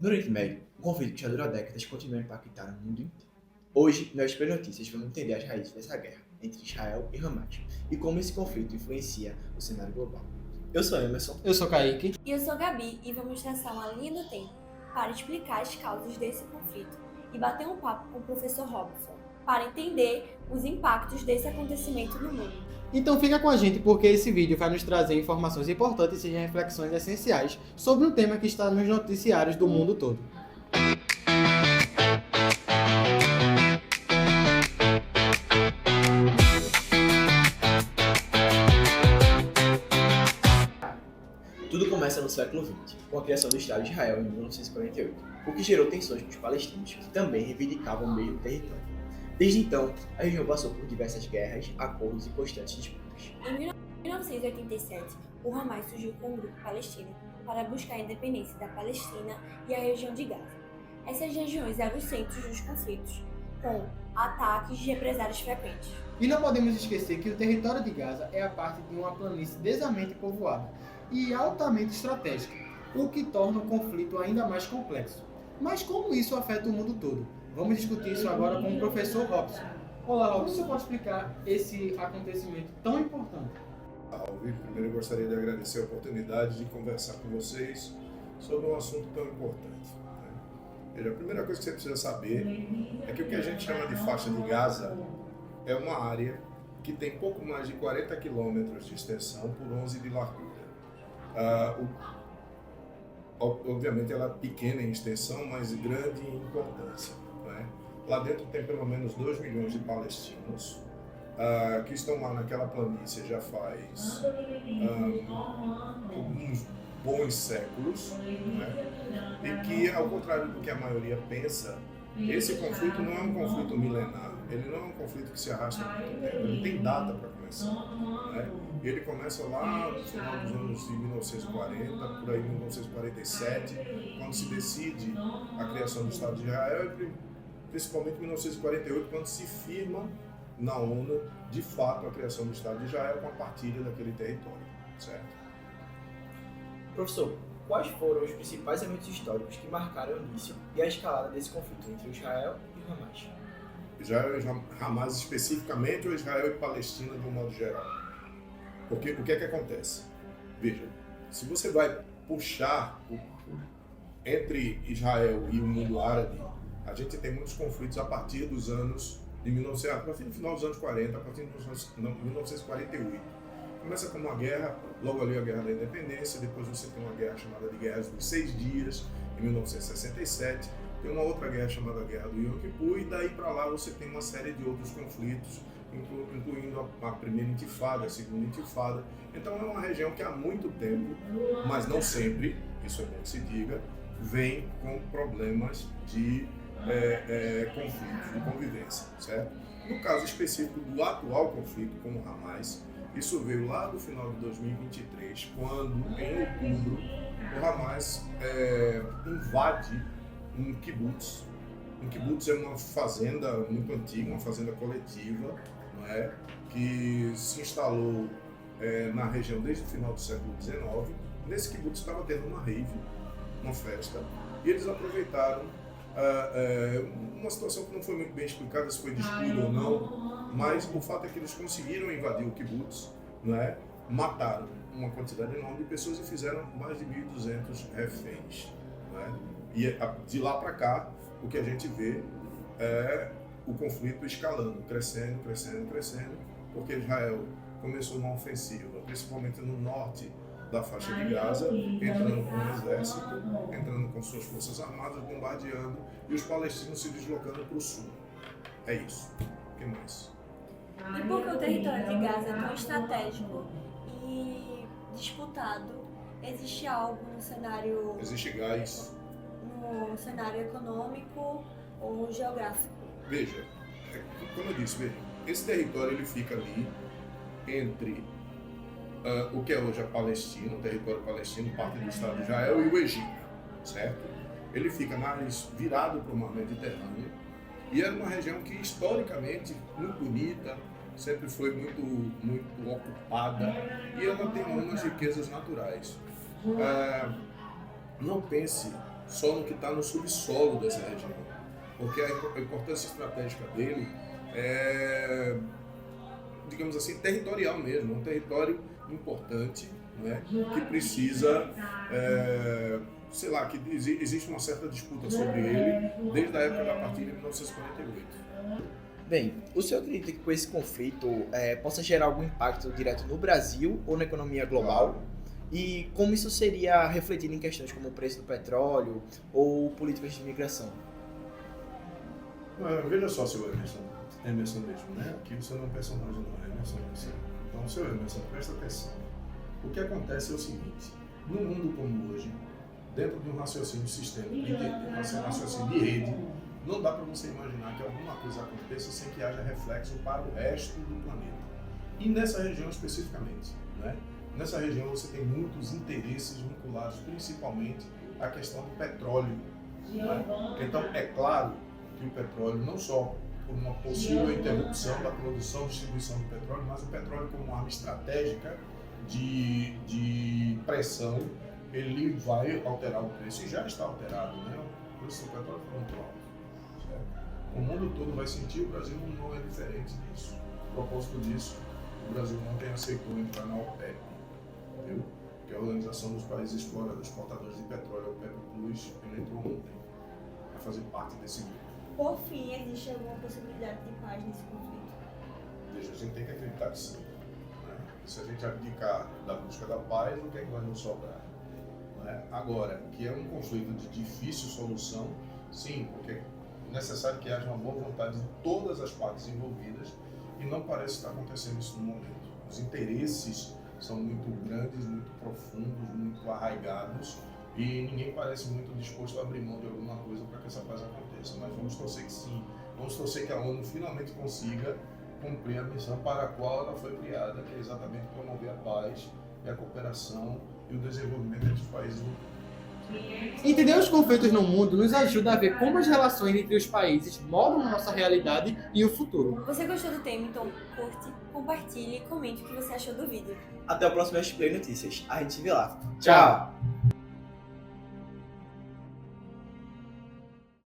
No Oriente Médio, um conflito que já dura décadas continua a impactar o mundo inteiro. Hoje, nas Explain Notícias, vamos entender as raízes dessa guerra entre Israel e Hamas e como esse conflito influencia o cenário global. Eu sou Emerson. Eu sou Kaique. E eu sou Gabi e vamos traçar uma linha do tempo para explicar as causas desse conflito e bater um papo com o professor Robson para entender os impactos desse acontecimento no mundo. Então fica com a gente porque esse vídeo vai nos trazer informações importantes e reflexões essenciais sobre um tema que está nos noticiários do mundo todo. Tudo começa no século XX, com a criação do Estado de Israel em 1948, o que gerou tensões com os palestinos, que também reivindicavam o mesmo território. Desde então, a região passou por diversas guerras, acordos e constantes disputas. Em 1987, o Hamas surgiu com um grupo palestino para buscar a independência da Palestina e a região de Gaza. Essas regiões eram os centros dos conflitos, com ataques e represálias frequentes. E não podemos esquecer que o território de Gaza é a parte de uma planície densamente povoada e altamente estratégica, o que torna o conflito ainda mais complexo. Mas como isso afeta o mundo todo? Vamos discutir isso agora com o professor Robson. Olá, Robson, você pode explicar esse acontecimento tão importante? Salve! Primeiro eu gostaria de agradecer a oportunidade de conversar com vocês sobre um assunto tão importante. Veja, a primeira coisa que você precisa saber é que o que a gente chama de faixa de Gaza é uma área que tem pouco mais de 40 quilômetros de extensão por 11 de largura. Obviamente ela é pequena em extensão, mas grande em importância. Né? Lá dentro tem pelo menos 2 milhões de palestinos que estão lá naquela planície já faz alguns bons séculos, né? E que, ao contrário do que a maioria pensa, esse conflito não é um conflito milenar, ele não é um conflito que se arrasta há muito tempo, ele tem data para começar. Né? Ele começa lá no final dos anos de 1940, por aí 1947, quando se decide a criação do Estado de Israel, e principalmente em 1948, quando se firma na ONU, de fato, a criação do Estado de Israel com a partilha daquele território, certo? Professor, quais foram os principais eventos históricos que marcaram o início e a escalada desse conflito entre Israel e Hamas? Israel e Hamas especificamente ou Israel e Palestina de um modo geral? Porque o que é que acontece? Veja, se você vai puxar entre Israel e o mundo árabe, a gente tem muitos conflitos a partir dos anos de 1900, a partir do final dos anos 40, a partir de 1948. Começa com uma guerra, logo ali a Guerra da Independência, depois você tem uma guerra chamada de Guerra dos 6 Dias, em 1967, tem uma outra guerra chamada Guerra do Yom Kippur, e daí para lá você tem uma série de outros conflitos, incluindo a primeira intifada, a segunda intifada. Então é uma região que há muito tempo, mas não sempre, isso é bom que se diga, vem com problemas de conflitos, de convivência, certo? No caso específico do atual conflito com o Hamas, isso veio lá do final de 2023, quando, em outubro, o Hamas invade um kibbutz. Um kibbutz é uma fazenda muito antiga, uma fazenda coletiva, não é? Que se instalou na região desde o final do século XIX. Nesse kibbutz estava tendo uma rave, uma festa, e eles aproveitaram uma situação que não foi muito bem explicada, se foi descuido ou não, mas o fato é que eles conseguiram invadir o kibbutz, né? Mataram uma quantidade enorme de pessoas e fizeram mais de 1.200 reféns. Né? E de lá para cá, o que a gente vê é o conflito escalando, crescendo, porque Israel começou uma ofensiva, principalmente no norte da faixa de Gaza, entrando com o exército, entrando com suas forças armadas, bombardeando, e os palestinos se deslocando para o sul. É isso. O que mais? E por que o território de Gaza é tão estratégico e disputado? Existe algo no cenário... Existe gás. No cenário econômico ou geográfico? Veja, como eu disse, esse território ele fica ali entre o que é hoje a Palestina, o território palestino, parte do Estado de Israel, e o Egito, certo? Ele fica mais virado para o mar Mediterrâneo e era uma região que historicamente muito bonita, sempre foi muito ocupada e ela tem algumas riquezas naturais. Não pense só no que está no subsolo dessa região. Porque a importância estratégica dele é, digamos assim, territorial mesmo, um território importante, né, que precisa, sei lá, que existe uma certa disputa sobre ele desde a época da partilha de 1948. Bem, o senhor acredita que com esse conflito possa gerar algum impacto direto no Brasil ou na economia global? E como isso seria refletido em questões como o preço do petróleo ou políticas de imigração? Veja só, seu Emerson mesmo, né? Aqui você não é um personagem, não é Emerson. Então, seu Emerson, presta atenção. O que acontece é o seguinte: num mundo como hoje, dentro de um raciocínio sistêmico, um raciocínio de rede, não dá para você imaginar que alguma coisa aconteça sem que haja reflexo para o resto do planeta. E nessa região especificamente, né? Nessa região você tem muitos interesses vinculados principalmente à questão do petróleo, né? Então é claro que o petróleo, não só por uma possível interrupção da produção e distribuição do petróleo, mas o petróleo como uma arma estratégica de pressão, ele vai alterar o preço, e já está alterado, né? O preço do petróleo foi muito alto, certo? O mundo todo vai sentir, o Brasil não é diferente disso. A propósito disso, o Brasil ontem aceitou entrar na OPEP, entendeu? Que é a Organização dos Países Exportadores de Petróleo, a OPEP Plus, ele entrou ontem para fazer parte desse grupo. Por fim, existe alguma possibilidade de paz nesse conflito? Veja, a gente tem que acreditar que sim, né? Se a gente abdicar da busca da paz, o que é que vai nos sobrar? Né? Agora, que é um conflito de difícil solução, sim, porque é necessário que haja uma boa vontade de todas as partes envolvidas, e não parece estar acontecendo isso no momento. Os interesses são muito grandes, muito profundos, muito arraigados, e ninguém parece muito disposto a abrir mão de alguma coisa para que essa paz aconteça. Mas vamos torcer que sim. Vamos torcer que a ONU finalmente consiga cumprir a missão para a qual ela foi criada, que é exatamente promover a paz e a cooperação e o desenvolvimento entre os países do mundo. Entender os conflitos no mundo nos ajuda a ver como as relações entre os países moldam a nossa realidade e o futuro. Você gostou do tema? Então curte, compartilhe e comente o que você achou do vídeo. Até o próximo Play Notícias. A gente se vê lá. Tchau!